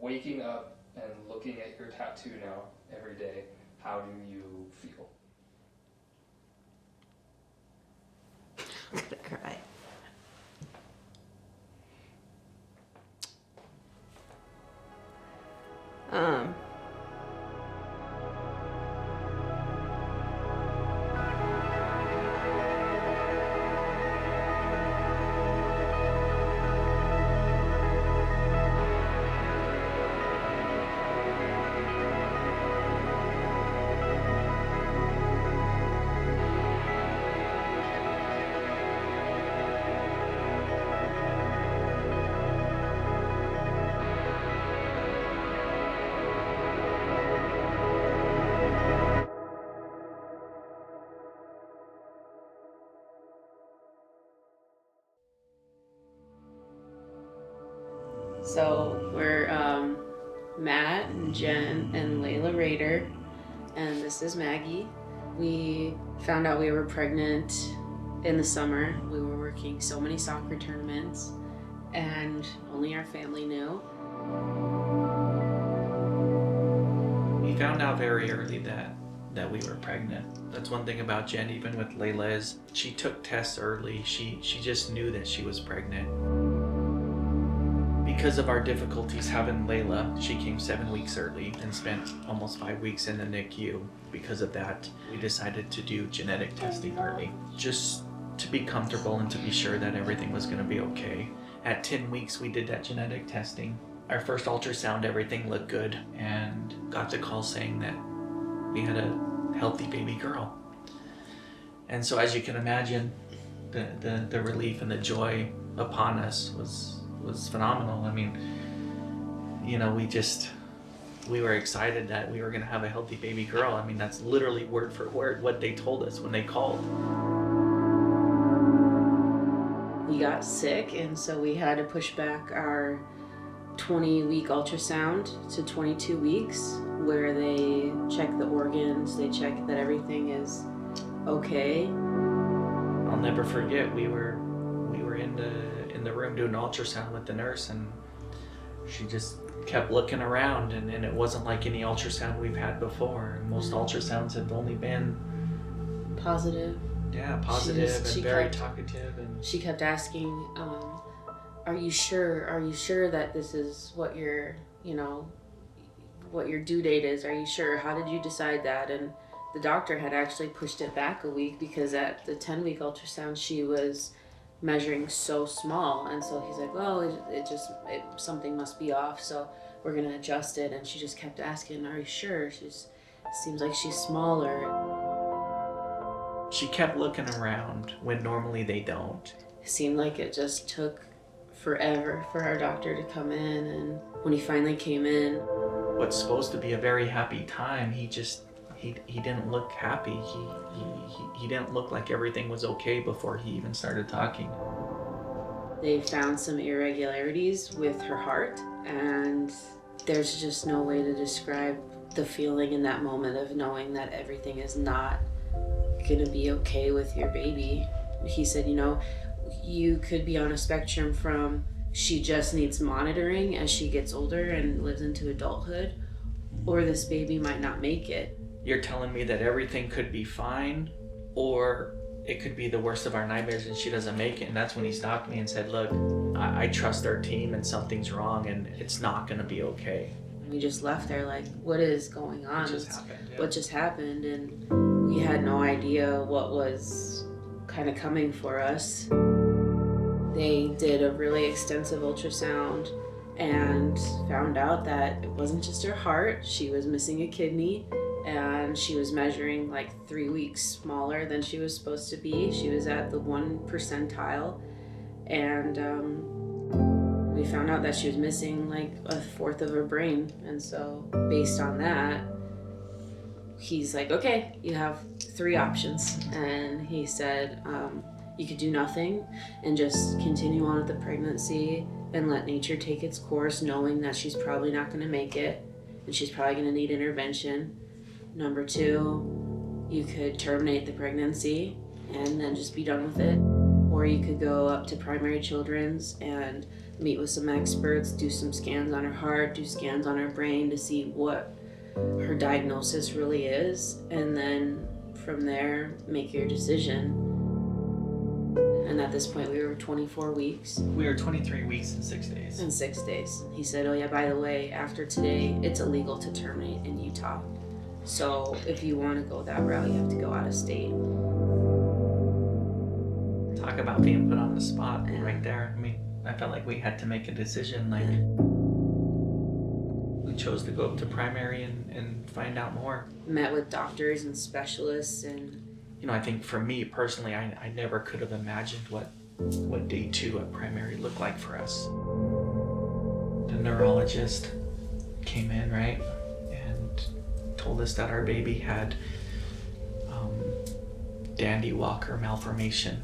waking up and looking at your tattoo now every day, how do you feel? I'm gonna cry. So we're Matt and Jen and Layla Rader, and this is Maggie. We found out we were pregnant in the summer. We were working so many soccer tournaments, and only our family knew. We found out very early that we were pregnant. That's one thing about Jen, even with Layla, is she took tests early. She just knew that she was pregnant. Because of our difficulties having Layla, she came 7 weeks early and spent almost 5 weeks in the NICU. Because of that, we decided to do genetic testing early, just to be comfortable and to be sure that everything was going to be okay. At 10 weeks, we did that genetic testing. Our first ultrasound, everything looked good, and got the call saying that we had a healthy baby girl. And so, as you can imagine, the relief and the joy upon us was phenomenal. I mean, you know, we were excited that we were going to have a healthy baby girl. I mean, that's literally word for word what they told us when they called. We got sick, and so we had to push back our 20-week ultrasound to 22 weeks, where they check the organs, they check that everything is okay. I'll never forget, we were in the room doing an ultrasound with the nurse, and she just kept looking around, and it wasn't like any ultrasound we've had before. Most ultrasounds have only been positive. Yeah, positive and very talkative. And she kept asking, are you sure that this is what your due date is? Are you sure? How did you decide that? And the doctor had actually pushed it back a week, because at the 10-week ultrasound she was measuring so small, and so he's like, well, something must be off, so we're gonna adjust it. And she just kept asking, are you sure? Seems like she's smaller. She kept looking around when normally they don't. It seemed like it just took forever for our doctor to come in, and when he finally came in, what's supposed to be a very happy time, he didn't look happy. He didn't look like everything was okay before he even started talking. They found some irregularities with her heart, and there's just no way to describe the feeling in that moment of knowing that everything is not gonna be okay with your baby. He said, you could be on a spectrum from she just needs monitoring as she gets older and lives into adulthood, or this baby might not make it. You're telling me that everything could be fine, or it could be the worst of our nightmares and she doesn't make it. And that's when he stopped me and said, look, I trust our team, and something's wrong and it's not gonna be okay. We just left there like, what is going on? What just happened? Yeah. What just happened? And we had no idea what was kind of coming for us. They did a really extensive ultrasound and found out that it wasn't just her heart. She was missing a kidney, and she was measuring like 3 weeks smaller than she was supposed to be. She was at the 1 percentile, and we found out that she was missing like 1/4 of her brain. And so based on that, he's like, okay, you have 3 options. And he said, you could do nothing and just continue on with the pregnancy and let nature take its course, knowing that she's probably not going to make it and she's probably going to need intervention. Number 2, you could terminate the pregnancy and then just be done with it. Or you could go up to primary children's and meet with some experts, do some scans on her heart, do scans on her brain to see what her diagnosis really is, and then from there make your decision. And at this point we were 24 weeks. We were 23 weeks and 6 days. In 6 days. He said, oh yeah, by the way, after today it's illegal to terminate in Utah. So if you want to go that route, you have to go out of state. Talk about being put on the spot Yeah. right there. I mean, I felt like we had to make a decision. Like, we chose to go up to primary and find out more. Met with doctors and specialists, and You know, I think for me personally, I never could have imagined what day 2 at primary looked like for us. The neurologist came in, right, and told us that our baby had Dandy Walker malformation,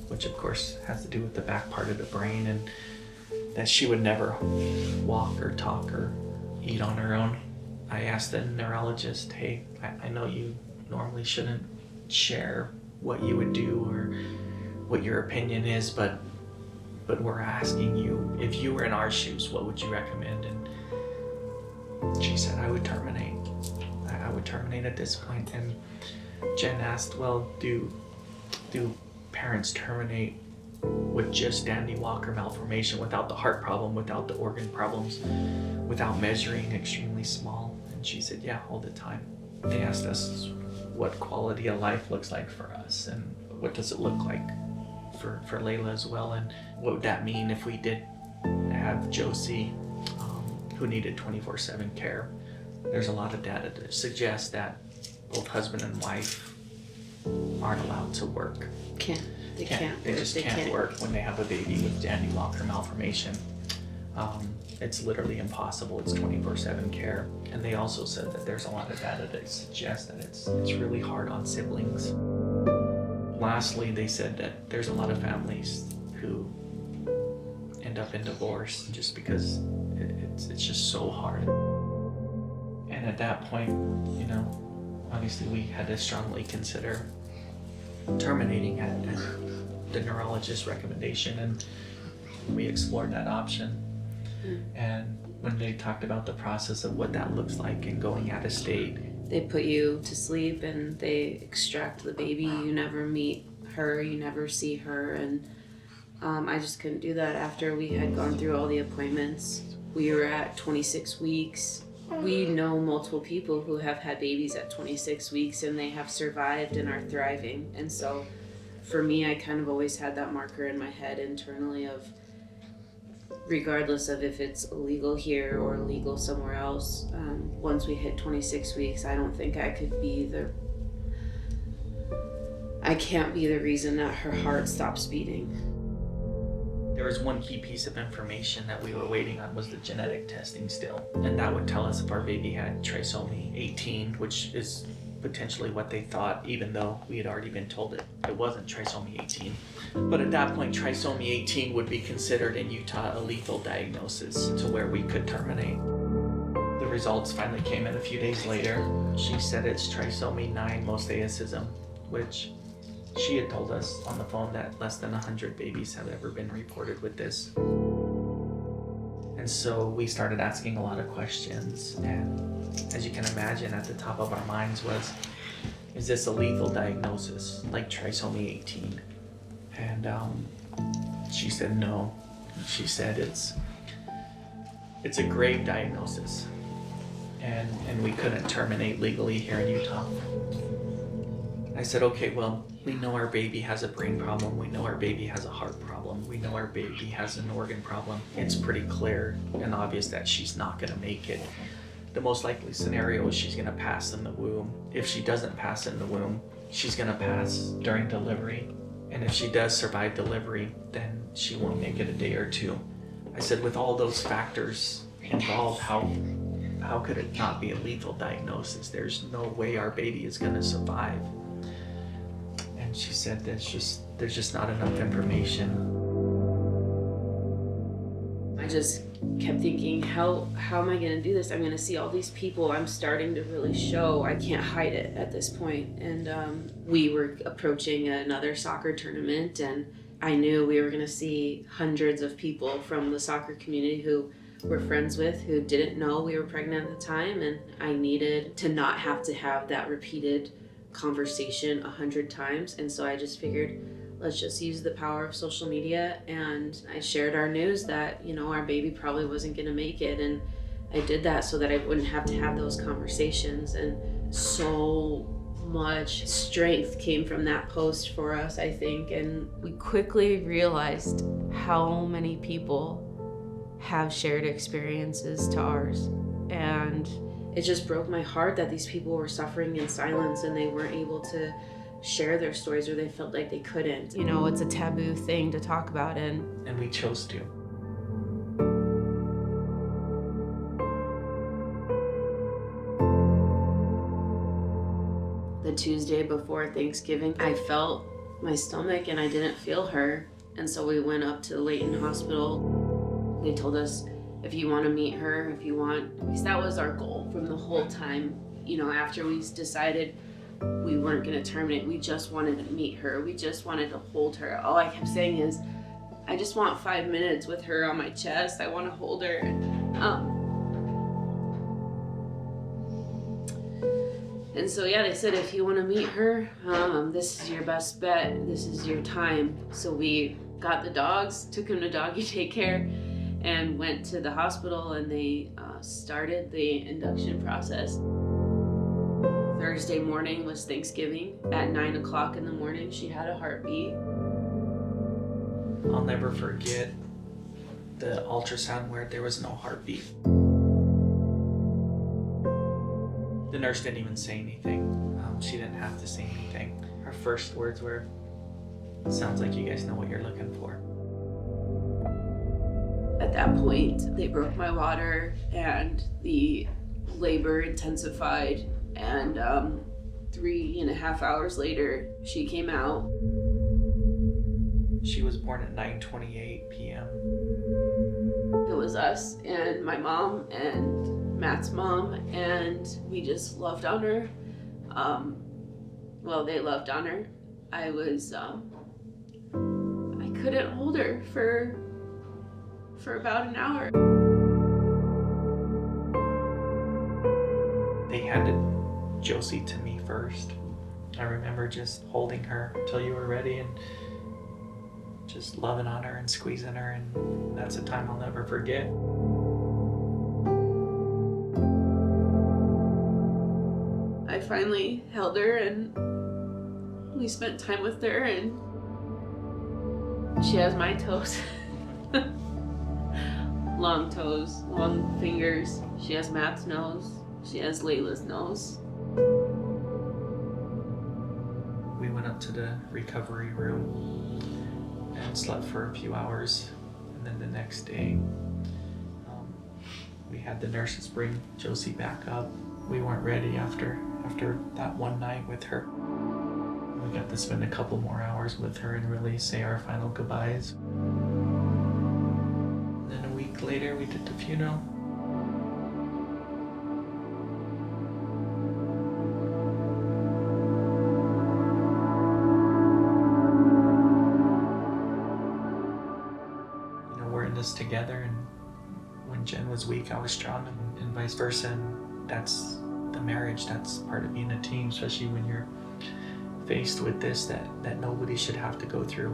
which of course has to do with the back part of the brain, and that she would never walk or talk or eat on her own. I asked the neurologist, hey, I know you normally shouldn't share what you would do or what your opinion is, but we're asking you, if you were in our shoes, what would you recommend? And she said, I would terminate. I would terminate at this point. And Jen asked, well, do parents terminate with just Dandy Walker malformation, without the heart problem, without the organ problems, without measuring extremely small? And she said, yeah, all the time. They asked us what quality of life looks like for us, and what does it look like for Layla as well, and what would that mean if we did have Josie, who needed 24/7 care. There's a lot of data that suggests that both husband and wife aren't allowed to work. They just can't work when they have a baby with Dandy Walker malformation. It's literally impossible. It's 24/7 care. And they also said that there's a lot of data that suggests that it's really hard on siblings. Lastly, they said that there's a lot of families who end up in divorce just because it's just so hard. And at that point, you know, obviously we had to strongly consider terminating at the neurologist's recommendation, and we explored that option. And when they talked about the process of what that looks like and going out of state, they put you to sleep and they extract the baby. You never meet her, you never see her, and I just couldn't do that after we had gone through all the appointments. We were at 26 weeks. We know multiple people who have had babies at 26 weeks and they have survived and are thriving. And so for me, I kind of always had that marker in my head internally of, regardless of if it's illegal here or illegal somewhere else, once we hit 26 weeks, I don't think I can't be the reason that her heart stops beating. there was one key piece of information that we were waiting on, was the genetic testing still. And that would tell us if our baby had trisomy 18, which is potentially what they thought, even though we had already been told it wasn't trisomy 18. But at that point, trisomy 18 would be considered in Utah a lethal diagnosis to where we could terminate. The results finally came in a few days later. She said it's trisomy 9 mosaicism, which she had told us on the phone that less than 100 babies have ever been reported with this. And so we started asking a lot of questions, and as you can imagine, at the top of our minds was, is this a lethal diagnosis like trisomy 18? And she said no. She said it's a grave diagnosis, and we couldn't terminate legally here in Utah. I said, okay, well, we know our baby has a brain problem. We know our baby has a heart problem. We know our baby has an organ problem. It's pretty clear and obvious that she's not gonna make it. The most likely scenario is she's gonna pass in the womb. If she doesn't pass in the womb, she's gonna pass during delivery. And if she does survive delivery, then she won't make it a day or two. I said, with all those factors involved, how could it not be a lethal diagnosis? There's no way our baby is gonna survive. And she said there's just not enough information. I just kept thinking, how am I gonna do this? I'm gonna see all these people. I'm starting to really show. I can't hide it at this point. And we were approaching another soccer tournament, and I knew we were going to see hundreds of people from the soccer community who we're friends with who didn't know we were pregnant at the time, and I needed to not have to have that repeated conversation 100 times. And so I just figured, let's just use the power of social media, and I shared our news that, you know, our baby probably wasn't going to make it, and I did that so that I wouldn't have to have those conversations. And so much strength came from that post for us, I think, and we quickly realized how many people have shared experiences to ours, and it just broke my heart that these people were suffering in silence and they weren't able to share their stories, or they felt like they couldn't. You know, it's a taboo thing to talk about, and we chose to. The Tuesday before Thanksgiving, I felt my stomach and I didn't feel her, and so we went up to the Layton Hospital. They told us, if you want to meet her, if you want, because that was our goal from the whole time. You know, after we decided we weren't going to terminate, we just wanted to meet her. We just wanted to hold her. All I kept saying is, I just want 5 minutes with her on my chest. I want to hold her. And so, yeah, they said, if you want to meet her, this is your best bet. This is your time. So we got the dogs, took them to doggy daycare, and went to the hospital, and they started the induction process. Thursday morning was Thanksgiving. At 9 o'clock in the morning, she had a heartbeat. I'll never forget the ultrasound where there was no heartbeat. The nurse didn't even say anything. She didn't have to say anything. Her first words were, "Sounds like you guys know what you're looking for." At that point, they broke my water and the labor intensified, and 3.5 hours later, she came out. She was born at 9:28 p.m. It was us and my mom and Matt's mom, and we just loved on her. Well, they loved on her. I couldn't hold her for about an hour. They handed Josie to me first. I remember just holding her until you were ready and just loving on her and squeezing her, and that's a time I'll never forget. I finally held her and we spent time with her, and she has my toes. Long toes, long fingers. She has Matt's nose. She has Layla's nose. We went up to the recovery room and slept for a few hours, and then the next day we had the nurses bring Josie back up. We weren't ready after that one night with her. We got to spend a couple more hours with her and really say our final goodbyes. And then a week later we did the funeral. You know, we're in this together, and when Jen was weak, I was strong, and vice versa. And that's the marriage. That's part of being a team, especially when you're faced with this that nobody should have to go through.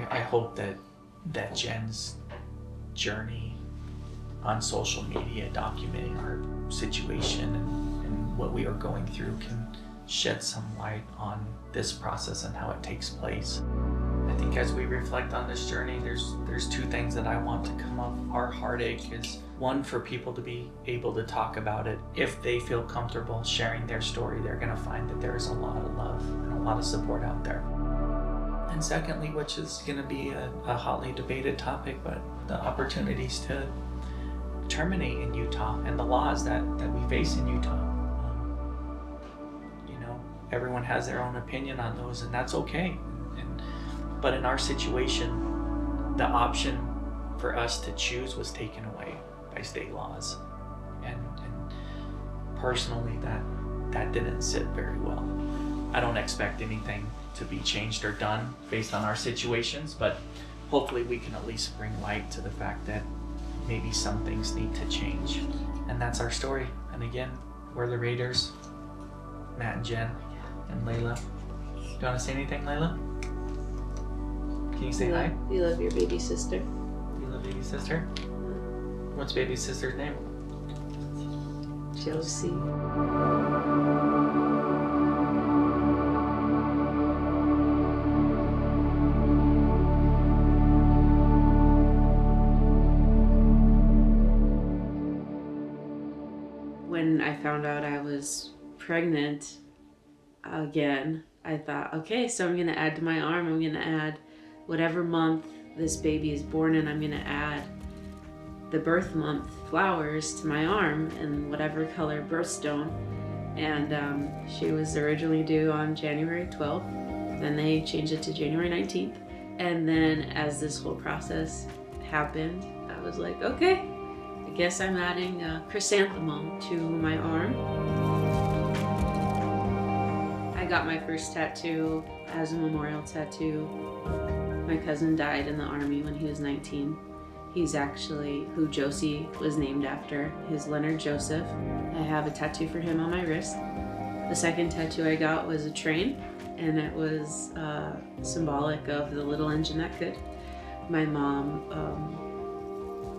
I hope that Jen's journey on social media documenting our situation and what we are going through can shed some light on this process and how it takes place. I think as we reflect on this journey, there's two things that I want to come up. Our heartache is, one, for people to be able to talk about it. If they feel comfortable sharing their story, they're going to find that there is a lot of love and a lot of support out there. And secondly, which is going to be a hotly debated topic, but the opportunities to terminate in Utah and the laws that we face in Utah. You know, everyone has their own opinion on those, and that's okay. But in our situation, the option for us to choose was taken away by state laws. And personally, that didn't sit very well. I don't expect anything to be changed or done based on our situations, but hopefully we can at least bring light to the fact that maybe some things need to change. And that's our story. And again, we're the Raiders, Matt and Jen and Layla. Do you want to say anything, Layla? Can you say hi? You love your baby sister. You love baby sister? What's baby sister's name? Josie. When I found out I was pregnant again, I thought, okay, so I'm going to add to my arm, I'm going to add whatever month this baby is born in, I'm going to add the birth month flowers to my arm and whatever color birthstone. And she was originally due on January 12th. Then they changed it to January 19th. And then as this whole process happened, I was like, okay, I guess I'm adding a chrysanthemum to my arm. I got my first tattoo as a memorial tattoo. My cousin died in the Army when he was 19. He's actually who Josie was named after, his Leonard Joseph. I have a tattoo for him on my wrist. The second tattoo I got was a train, and it was symbolic of the little engine that could. My mom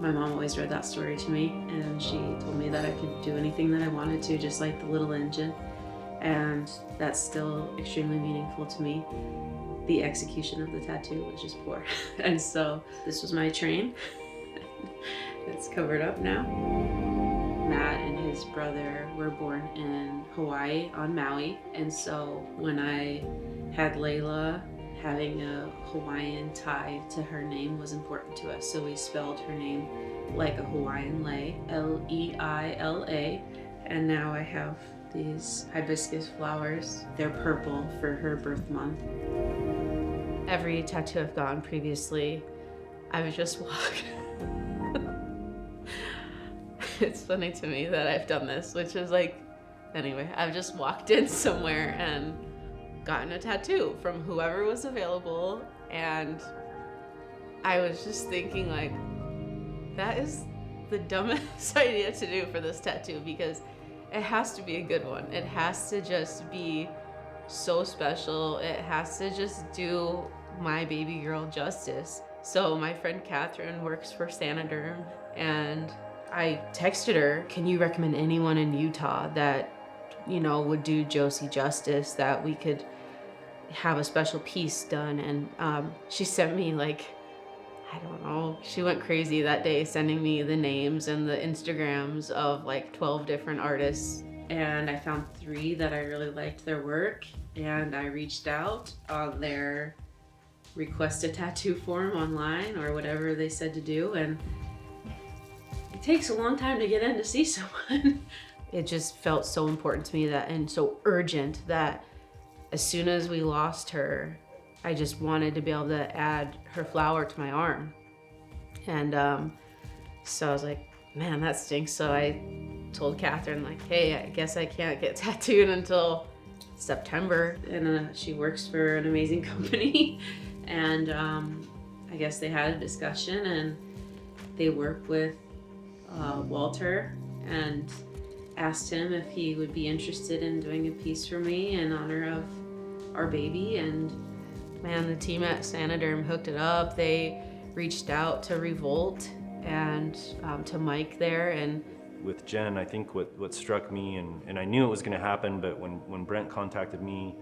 always read that story to me, and she told me that I could do anything that I wanted to, just like the little engine. And that's still extremely meaningful to me. The execution of the tattoo was just poor. And so this was my train. It's covered up now. Matt and his brother were born in Hawaii on Maui. And so when I had Layla, having a Hawaiian tie to her name was important to us. So we spelled her name like a Hawaiian lei, L-E-I-L-A. And now I have these hibiscus flowers. They're purple for her birth month. Every tattoo I've gotten previously, I would just walk. It's funny to me that I've done this, which is like, anyway, I've just walked in somewhere and gotten a tattoo from whoever was available. And I was just thinking like, that is the dumbest idea to do for this tattoo, because it has to be a good one. It has to just be so special. It has to just do my baby girl justice. So my friend Catherine works for Saniderm, and I texted her, can you recommend anyone in Utah that, you know, would do Josie justice, that we could have a special piece done? And she sent me like, I don't know, she went crazy that day sending me the names and the Instagrams of like 12 different artists. And I found 3 that I really liked their work, and I reached out on their request a tattoo form online or whatever they said to do, and it takes a long time to get in to see someone. It just felt so important to me, that, and so urgent, that as soon as we lost her, I just wanted to be able to add her flower to my arm. And so I was like, man, that stinks. So I told Catherine, like, hey, I guess I can't get tattooed until September. And she works for an amazing company. And I guess they had a discussion, and they work with Walter, and asked him if he would be interested in doing a piece for me in honor of our baby. And man, the team at Saniderm hooked it up. They reached out to Revolt and to Mike there. And with Jen, I think what struck me, and I knew it was going to happen, but when Brent contacted me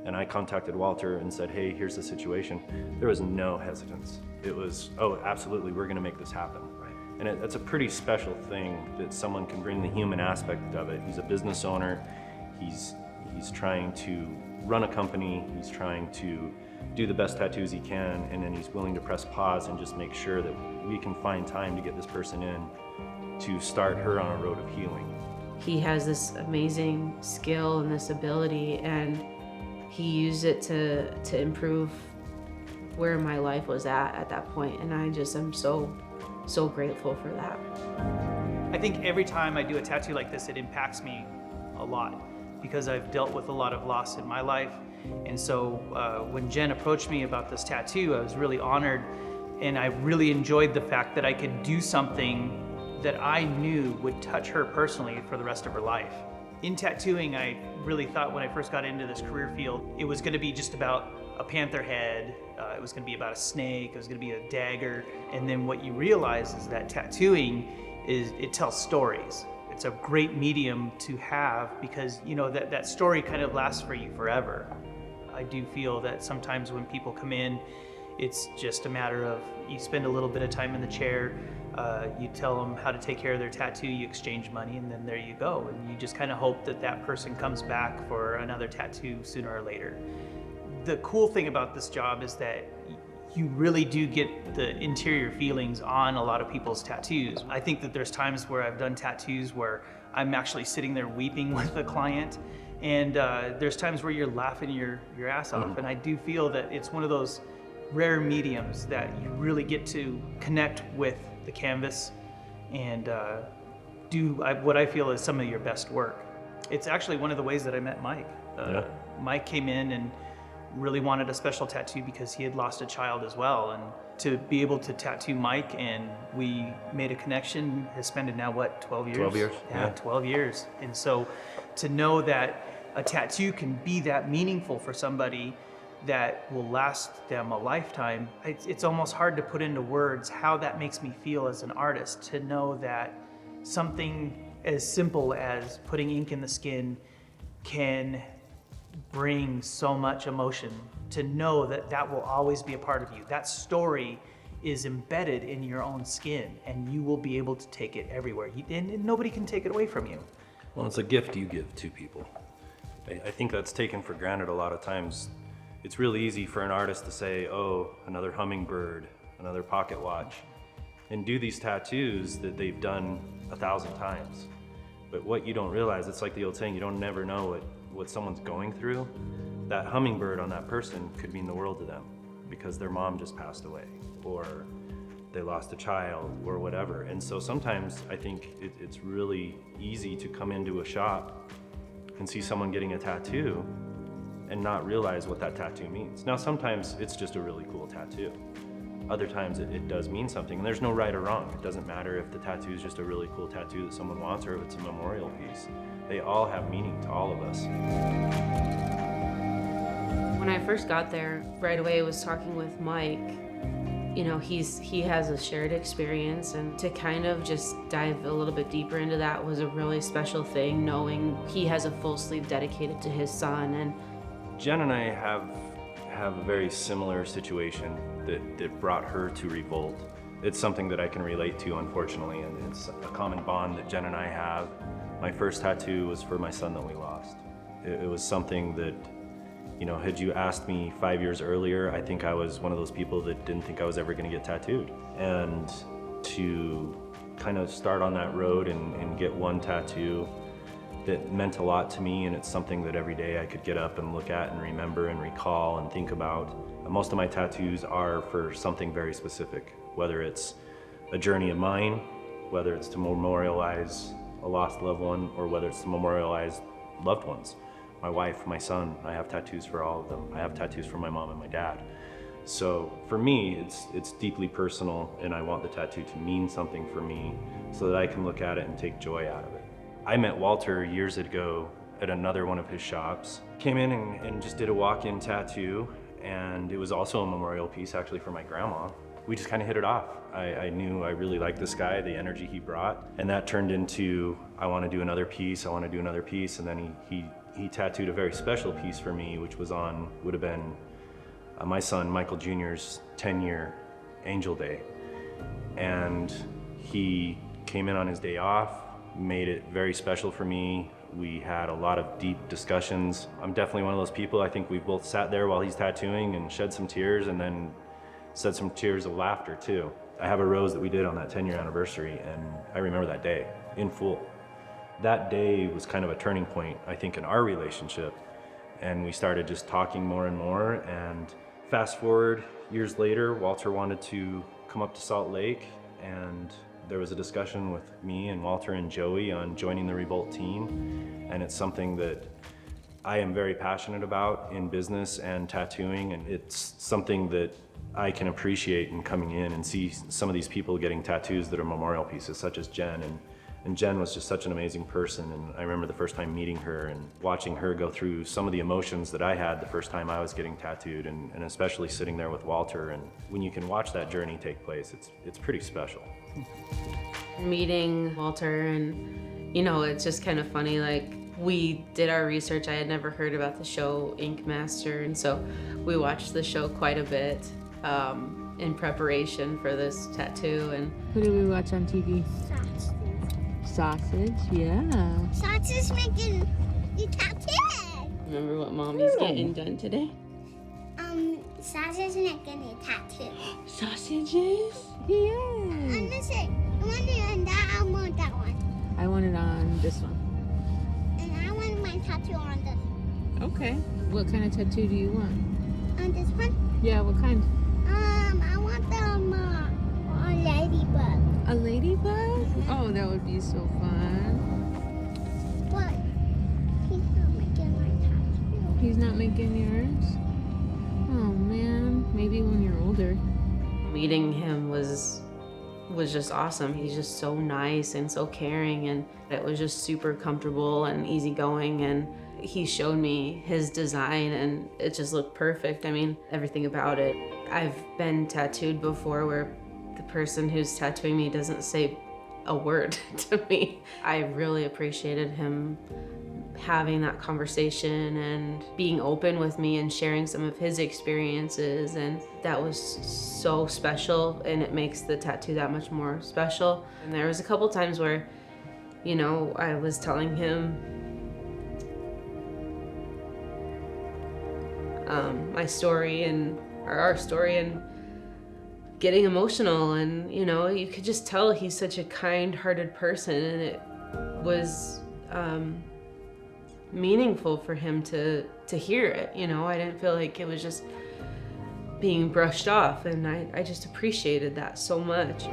and I contacted Walter and said, hey, here's the situation, there was no hesitance. It was, oh, absolutely, we're going to make this happen. And it's a pretty special thing that someone can bring the human aspect of it. He's a business owner. He's trying to run a company. He's trying to do the best tattoos he can, and then he's willing to press pause and just make sure that we can find time to get this person in to start her on a road of healing. He has this amazing skill and this ability, and he used it to improve where my life was at that point. And I just am so grateful for that. I think every time I do a tattoo like this, it impacts me a lot. because I've dealt with a lot of loss in my life. And so when Jen approached me about this tattoo, I was really honored, and I really enjoyed the fact that I could do something that I knew would touch her personally for the rest of her life. In tattooing, I really thought when I first got into this career field, it was gonna be just about a panther head, it was gonna be about a snake, it was gonna be a dagger, and then what you realize is that tattooing it tells stories. It's a great medium to have because you know that story kind of lasts for you forever. I do feel that sometimes when people come in, it's just a matter of you spend a little bit of time in the chair, you tell them how to take care of their tattoo, you exchange money, and then there you go. And you just kind of hope that that person comes back for another tattoo sooner or later. The cool thing about this job is that you really do get the interior feelings on a lot of people's tattoos. I think that there's times where I've done tattoos where I'm actually sitting there weeping with the client, and there's times where you're laughing your ass off. And I do feel that it's one of those rare mediums that you really get to connect with the canvas and do what I feel is some of your best work. It's actually one of the ways that I met Mike. Mike came in and really wanted a special tattoo because he had lost a child as well, and to be able to tattoo Mike, and we made a connection, has spent now what, 12 years? 12 years. Yeah, 12 years. And so to know that a tattoo can be that meaningful for somebody that will last them a lifetime, it's almost hard to put into words how that makes me feel as an artist, to know that something as simple as putting ink in the skin can bring so much emotion, to know that that will always be a part of you. That story is embedded in your own skin, and you will be able to take it everywhere. And nobody can take it away from you. Well, it's a gift you give to people. I think that's taken for granted a lot of times. It's really easy for an artist to say, oh, another hummingbird, another pocket watch, and do these tattoos that they've done 1,000 times. But what you don't realize, it's like the old saying, you don't never know what someone's going through. That hummingbird on that person could mean the world to them because their mom just passed away, or they lost a child, or whatever. And so sometimes I think it's really easy to come into a shop and see someone getting a tattoo and not realize what that tattoo means. Now, sometimes it's just a really cool tattoo. Other times it does mean something, and there's no right or wrong. It doesn't matter if the tattoo is just a really cool tattoo that someone wants or if it's a memorial piece. They all have meaning to all of us. When I first got there, right away I was talking with Mike. You know, he has a shared experience, and to kind of just dive a little bit deeper into that was a really special thing, knowing he has a full sleeve dedicated to his son. And Jen and I have a very similar situation that brought her to Revolt. It's something that I can relate to, unfortunately, and it's a common bond that Jen and I have. My first tattoo was for my son that we lost. It was something that, you know, had you asked me 5 years earlier, I think I was one of those people that didn't think I was ever gonna get tattooed. And to kind of start on that road and get one tattoo that meant a lot to me, and it's something that every day I could get up and look at and remember and recall and think about. Most of my tattoos are for something very specific, whether it's a journey of mine, whether it's to memorialize a lost loved one, or whether it's to memorialize loved ones. My wife, my son, I have tattoos for all of them. I have tattoos for my mom and my dad. So for me, it's deeply personal, and I want the tattoo to mean something for me so that I can look at it and take joy out of it. I met Walter years ago at another one of his shops. Came in and just did a walk-in tattoo, and it was also a memorial piece actually for my grandma. We just kind of hit it off. I knew I really liked this guy, the energy he brought, and that turned into, I want to do another piece, I want to do another piece, and then he tattooed a very special piece for me, which would have been my son Michael Jr.'s 10-year Angel Day. And he came in on his day off, made it very special for me. We had a lot of deep discussions. I'm definitely one of those people, I think we both sat there while he's tattooing and shed some tears, and then shed some tears of laughter too. I have a rose that we did on that 10-year anniversary, and I remember that day in full. That day was kind of a turning point, I think, in our relationship, and we started just talking more and more. And fast forward years later, Walter wanted to come up to Salt Lake, and there was a discussion with me and Walter and Joey on joining the Revolt team, and it's something that I am very passionate about in business and tattooing, and it's something that I can appreciate in coming in and see some of these people getting tattoos that are memorial pieces, such as Jen. And Jen was just such an amazing person, and I remember the first time meeting her and watching her go through some of the emotions that I had the first time I was getting tattooed, and especially sitting there with Walter. And when you can watch that journey take place, it's pretty special. Meeting Walter, and it's just kind of funny, like, we did our research. I had never heard about the show Ink Master, and so we watched the show quite a bit in preparation for this tattoo. And who did we watch on TV? Sausage, yeah. Sausage making the tattoo. Remember what Mommy's getting done today? Sausage making a tattoo. Sausages? Yeah. I'm gonna say, I want that one. I want it on this one. And I want my tattoo on this. Okay. What kind of tattoo do you want? On this one? Yeah, what kind? I want a ladybug. A ladybug? Oh, that would be so fun. But he's not making my tattoo. He's not making yours? Oh man, maybe when you're older. Meeting him was just awesome. He's just so nice and so caring, and it was just super comfortable and easygoing. And he showed me his design, and it just looked perfect. I mean, everything about it. I've been tattooed before where the person who's tattooing me doesn't say a word to me. I really appreciated him having that conversation and being open with me and sharing some of his experiences, and that was so special, and it makes the tattoo that much more special. And there was a couple times where, I was telling him my story and our story, and getting emotional, and you could just tell he's such a kind-hearted person, and it was meaningful for him to hear it. I didn't feel like it was just being brushed off, and I just appreciated that so much.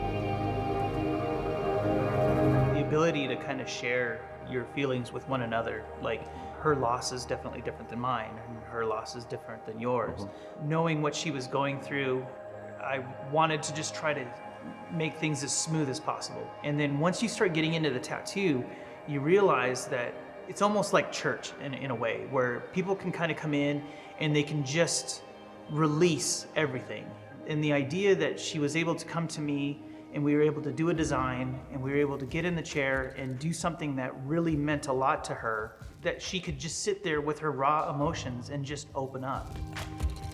The ability to kind of share your feelings with one another, like her loss is definitely different than mine, and her loss is different than yours. Knowing what she was going through, I wanted to just try to make things as smooth as possible. And then once you start getting into the tattoo, you realize that it's almost like church in a way, where people can kind of come in and they can just release everything. And the idea that she was able to come to me and we were able to do a design and we were able to get in the chair and do something that really meant a lot to her, that she could just sit there with her raw emotions and just open up.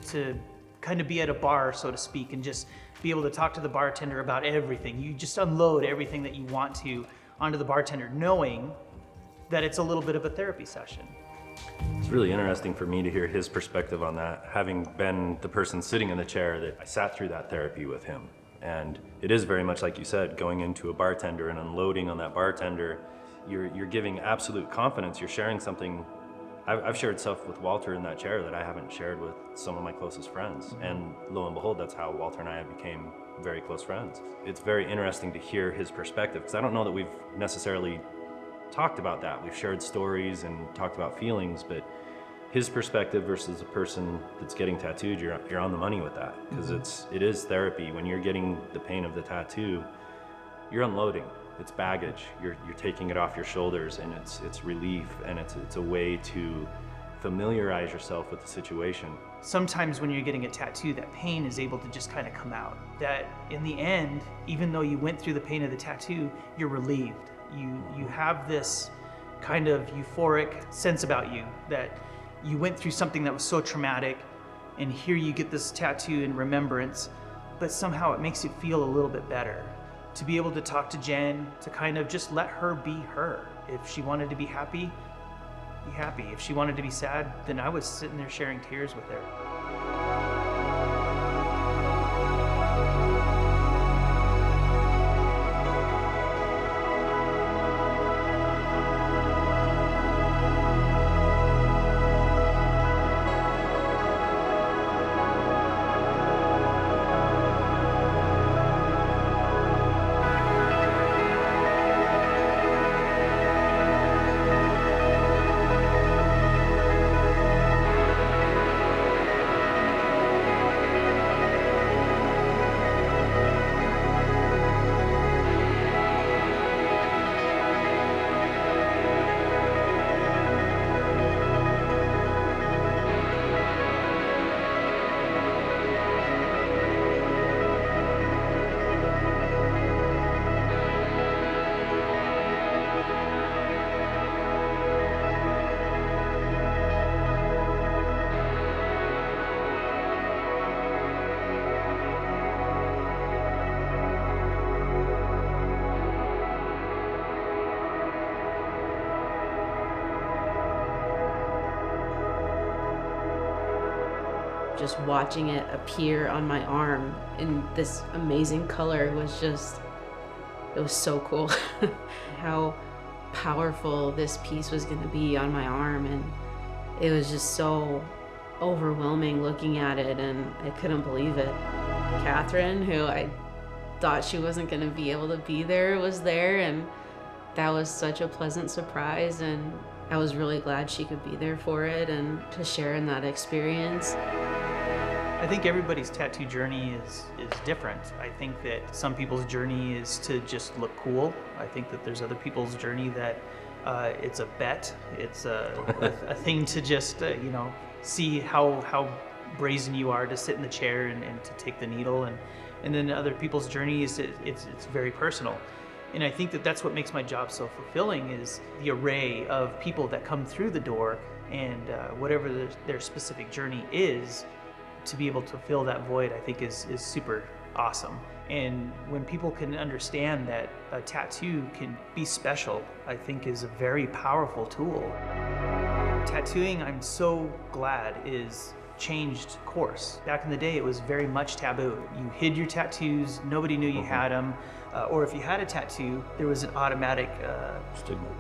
To kind of be at a bar, so to speak, and just be able to talk to the bartender about everything. You just unload everything that you want to onto the bartender, knowing that it's a little bit of a therapy session. It's really interesting for me to hear his perspective on that, having been the person sitting in the chair that I sat through that therapy with him. And it is very much like you said, going into a bartender and unloading on that bartender. You're giving absolute confidence. You're sharing something. I've shared stuff with Walter in that chair that I haven't shared with some of my closest friends. And lo and behold, that's how Walter and I became very close friends. It's very interesting to hear his perspective, because I don't know that we've necessarily talked about that. We've shared stories and talked about feelings, but his perspective versus a person that's getting tattooed, you're on the money with that, because it is therapy. When you're getting the pain of the tattoo, you're unloading. It's baggage. You're taking it off your shoulders, and it's relief, and it's a way to familiarize yourself with the situation. Sometimes when you're getting a tattoo, that pain is able to just kind of come out. That in the end, even though you went through the pain of the tattoo, you're relieved. You have this kind of euphoric sense about you that you went through something that was so traumatic, and here you get this tattoo in remembrance, but somehow it makes you feel a little bit better. To be able to talk to Jen, to kind of just let her be her. If she wanted to be happy, be happy. If she wanted to be sad, then I was sitting there sharing tears with her. just watching it appear on my arm in this amazing color was just, it was so cool. How powerful this piece was going to be on my arm, and it was just so overwhelming looking at it, and I couldn't believe it. Catherine, who I thought she wasn't going to be able to be there, was there, and that was such a pleasant surprise, and I was really glad she could be there for it and to share in that experience. I think everybody's tattoo journey is different. I think that some people's journey is to just look cool. I think that there's other people's journey that it's a bet. It's a thing to just see how brazen you are to sit in the chair and to take the needle. And then other people's journey is it's very personal. And I think that that's what makes my job so fulfilling, is the array of people that come through the door, and whatever their specific journey is, to be able to fill that void, I think is super awesome. And when people can understand that a tattoo can be special, I think is a very powerful tool. Tattooing, I'm so glad, is changed course. Back in the day, it was very much taboo. You hid your tattoos, nobody knew you had them, or if you had a tattoo, there was an automatic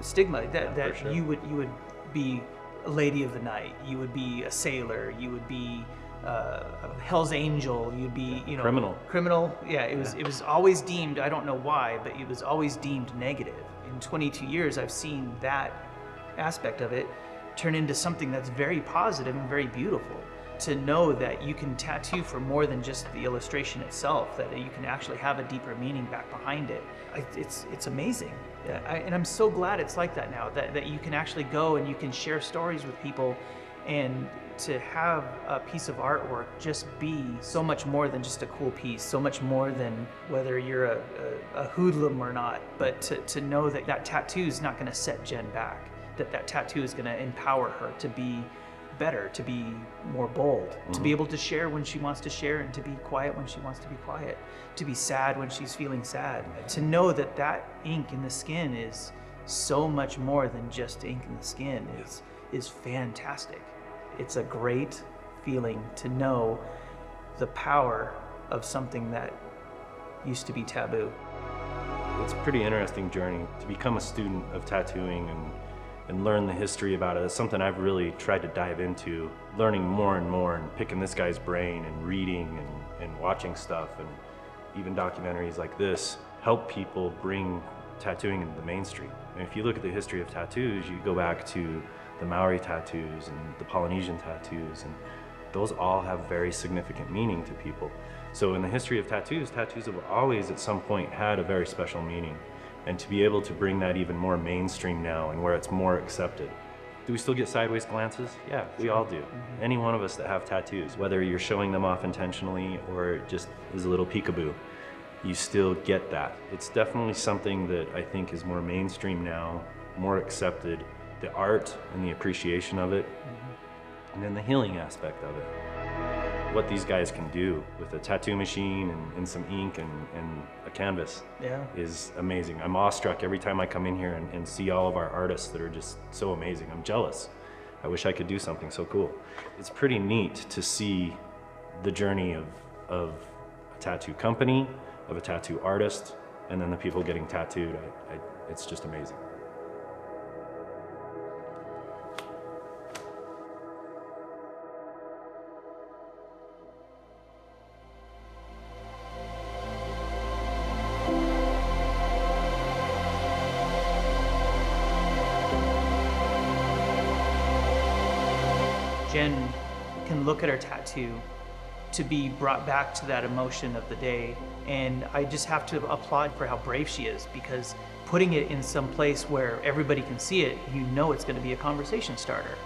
stigma that sure. you would be a lady of the night, you would be a sailor, you would be a Hell's Angel, you'd be criminal. Yeah, it was always deemed, I don't know why, but it was always deemed negative. In 22 years, I've seen that aspect of it turn into something that's very positive and very beautiful. To know that you can tattoo for more than just the illustration itself, that you can actually have a deeper meaning back behind it. It's amazing. And I'm so glad it's like that now, that you can actually go and you can share stories with people, and to have a piece of artwork just be so much more than just a cool piece, so much more than whether you're a hoodlum or not, but to know that that tattoo is not going to set Jen back, that tattoo is going to empower her to be better, to be more bold, to be able to share when she wants to share, and to be quiet when she wants to be quiet, to be sad when she's feeling sad. To know that that ink in the skin is so much more than just ink in the skin is fantastic. It's a great feeling to know the power of something that used to be taboo. It's a pretty interesting journey to become a student of tattooing and learn the history about it. It's something I've really tried to dive into, learning more and more, and picking this guy's brain and reading and watching stuff, and even documentaries like this help people bring tattooing into the mainstream. And if you look at the history of tattoos, you go back to the Maori tattoos and the Polynesian tattoos, and those all have very significant meaning to people. So in the history of tattoos have always at some point had a very special meaning. And to be able to bring that even more mainstream now, and where it's more accepted. Do we still get sideways glances? Yeah, we all do. Any one of us that have tattoos, whether you're showing them off intentionally or just as a little peekaboo, you still get that. It's definitely something that I think is more mainstream now, more accepted. The art and the appreciation of it, and then the healing aspect of it. What these guys can do with a tattoo machine and some ink and a canvas is amazing. I'm awestruck every time I come in here and see all of our artists that are just so amazing. I'm jealous. I wish I could do something so cool. It's pretty neat to see the journey of a tattoo company, of a tattoo artist, and then the people getting tattooed. It's just amazing. Jen can look at her tattoo to be brought back to that emotion of the day, and I just have to applaud for how brave she is, because putting it in some place where everybody can see it, you know it's going to be a conversation starter.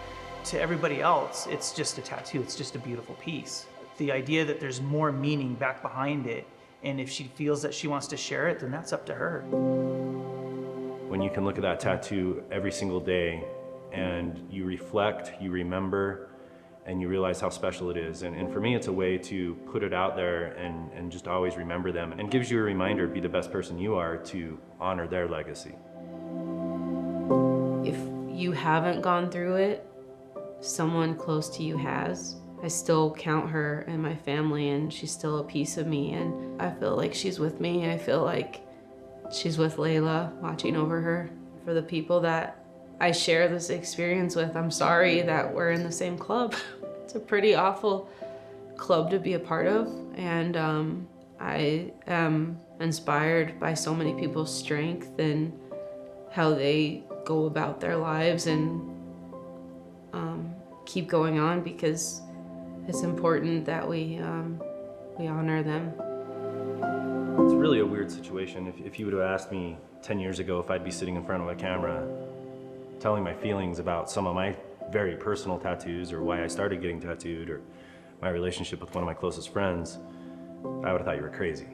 To everybody else, it's just a tattoo, it's just a beautiful piece. The idea that there's more meaning back behind it, and if she feels that she wants to share it, then that's up to her. When you can look at that tattoo every single day and you reflect, you remember, and you realize how special it is. And for me, it's a way to put it out there and just always remember them, and gives you a reminder to be the best person you are, to honor their legacy. If you haven't gone through it, someone close to you has. I still count her in my family, and she's still a piece of me, and I feel like she's with me. I feel like she's with Layla, watching over her. For the people that I share this experience with, I'm sorry that we're in the same club. It's a pretty awful club to be a part of, and I am inspired by so many people's strength and how they go about their lives and keep going on, because it's important that we honor them. It's really a weird situation. If you would have asked me 10 years ago if I'd be sitting in front of a camera telling my feelings about some of my very personal tattoos, or why I started getting tattooed, or my relationship with one of my closest friends, I would have thought you were crazy.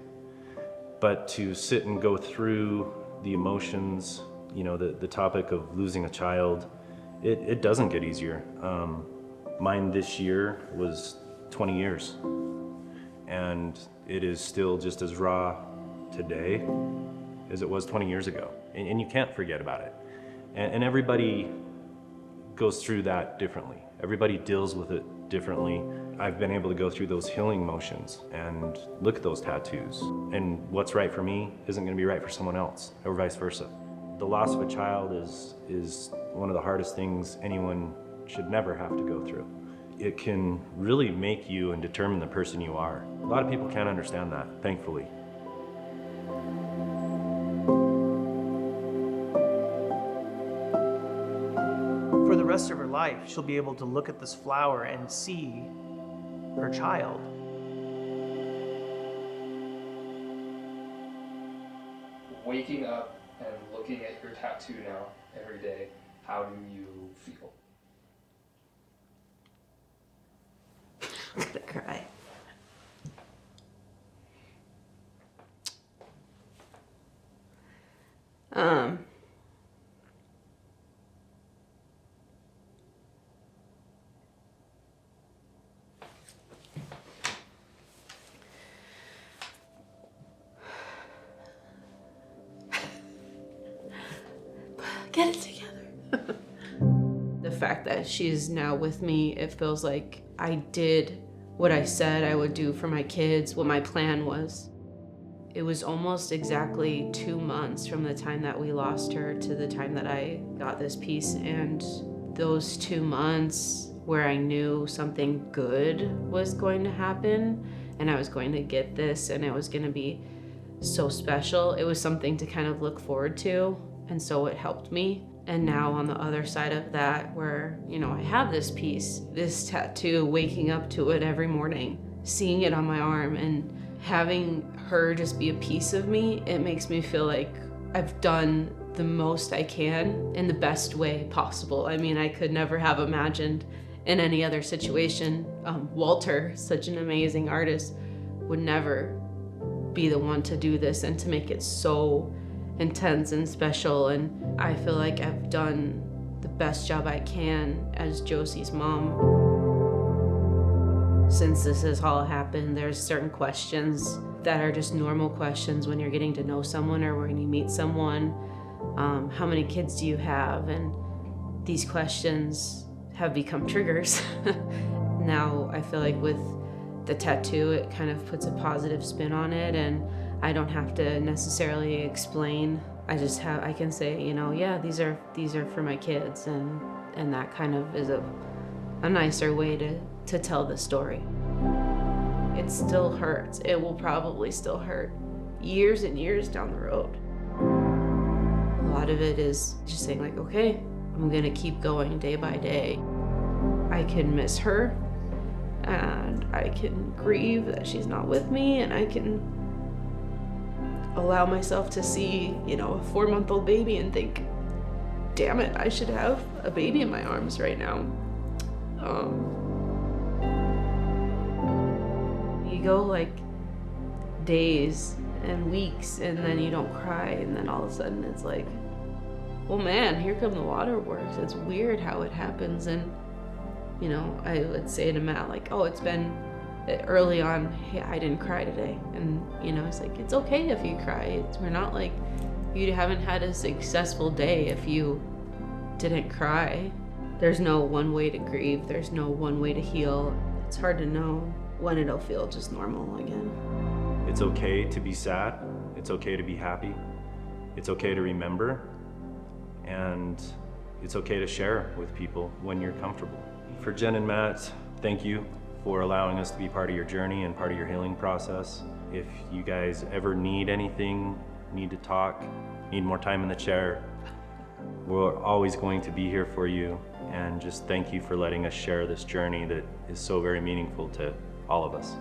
But to sit and go through the emotions, you know, the topic of losing a child, it doesn't get easier. Mine this year was 20 years, and it is still just as raw today as it was 20 years ago, and you can't forget about it. And everybody goes through that differently. Everybody deals with it differently. I've been able to go through those healing motions and look at those tattoos, and what's right for me isn't going to be right for someone else, or vice versa. The loss of a child is one of the hardest things anyone should never have to go through. It can really make you and determine the person you are. A lot of people can't understand that, thankfully. For the rest of her life, she'll be able to look at this flower and see her child. Waking up and looking at your tattoo now every day, how do you feel? I'm gonna cry. Get it together. The fact that she's now with me, it feels like I did what I said I would do for my kids, what my plan was. It was almost exactly 2 months from the time that we lost her to the time that I got this piece, and those 2 months where I knew something good was going to happen and I was going to get this and it was going to be so special, it was something to kind of look forward to, and so it helped me. And now on the other side of that, where, you know, I have this piece, this tattoo, waking up to it every morning, seeing it on my arm and having her just be a piece of me, it makes me feel like I've done the most I can in the best way possible. I mean, I could never have imagined in any other situation. Walter, such an amazing artist, would never be the one to do this and to make it so intense and special, and I feel like I've done the best job I can as Josie's mom. Since this has all happened, there's certain questions that are just normal questions when you're getting to know someone or when you meet someone. How many kids do you have? And these questions have become triggers. Now I feel like with the tattoo, it kind of puts a positive spin on it, and I don't have to necessarily explain. I can say, you know, yeah, these are for my kids, and that kind of is a nicer way to tell the story. It still hurts. It will probably still hurt years and years down the road. A lot of it is just saying like, okay, I'm gonna keep going day by day. I can miss her, and I can grieve that she's not with me, and I can allow myself to see, you know, a 4-month-old baby and think, damn it, I should have a baby in my arms right now. You go like days and weeks and then you don't cry, and then all of a sudden it's like, well man, here come the waterworks. It's weird how it happens. And you know, I would say to Matt like, oh, it's been early on, hey, I didn't cry today, and you know, it's like, it's okay if you cry. We're not like, you haven't had a successful day if you didn't cry. There's no one way to grieve. There's no one way to heal. It's hard to know when it'll feel just normal again. It's okay to be sad. It's okay to be happy. It's okay to remember. And it's okay to share with people when you're comfortable. For Jen and Matt, thank you for allowing us to be part of your journey and part of your healing process. If you guys ever need anything, need to talk, need more time in the chair, we're always going to be here for you. And just thank you for letting us share this journey that is so very meaningful to all of us.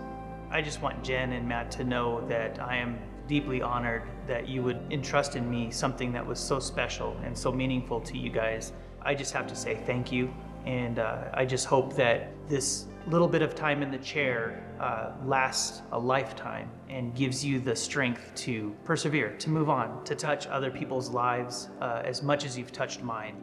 I just want Jen and Matt to know that I am deeply honored that you would entrust in me something that was so special and so meaningful to you guys. I just have to say thank you, and I just hope that this little bit of time in the chair lasts a lifetime and gives you the strength to persevere, to move on, to touch other people's lives as much as you've touched mine.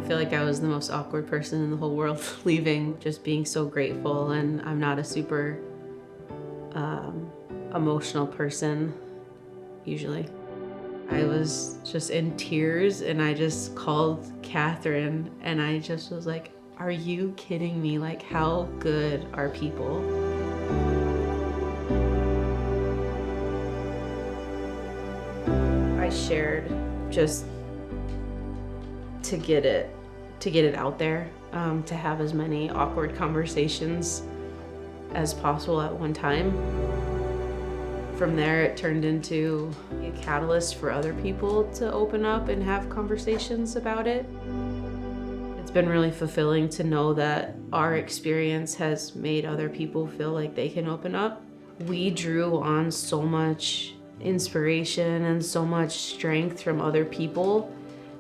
I feel like I was the most awkward person in the whole world leaving, just being so grateful, and I'm not a super emotional person usually. I was just in tears, and I just called Catherine, and I just was like, are you kidding me? Like, how good are people? I shared just to get it out there, to have as many awkward conversations as possible at one time. From there, it turned into a catalyst for other people to open up and have conversations about it. It's been really fulfilling to know that our experience has made other people feel like they can open up. We drew on so much inspiration and so much strength from other people,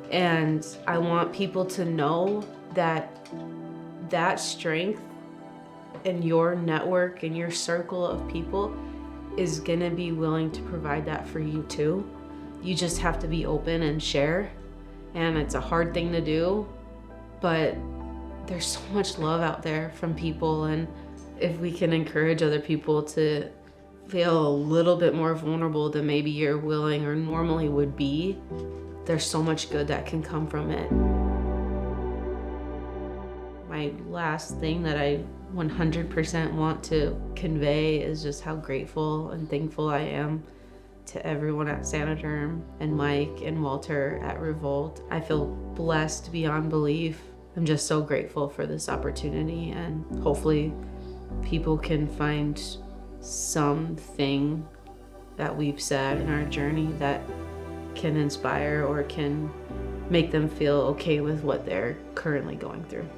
and I want people to know that that strength in your network and your circle of people is gonna be willing to provide that for you too. You just have to be open and share, and it's a hard thing to do, but there's so much love out there from people, and if we can encourage other people to feel a little bit more vulnerable than maybe you're willing or normally would be, there's so much good that can come from it. My last thing that I 100% want to convey is just how grateful and thankful I am to everyone at Saniderm and Mike and Walter at Revolt. I feel blessed beyond belief. I'm just so grateful for this opportunity, and hopefully people can find something that we've said in our journey that can inspire or can make them feel okay with what they're currently going through.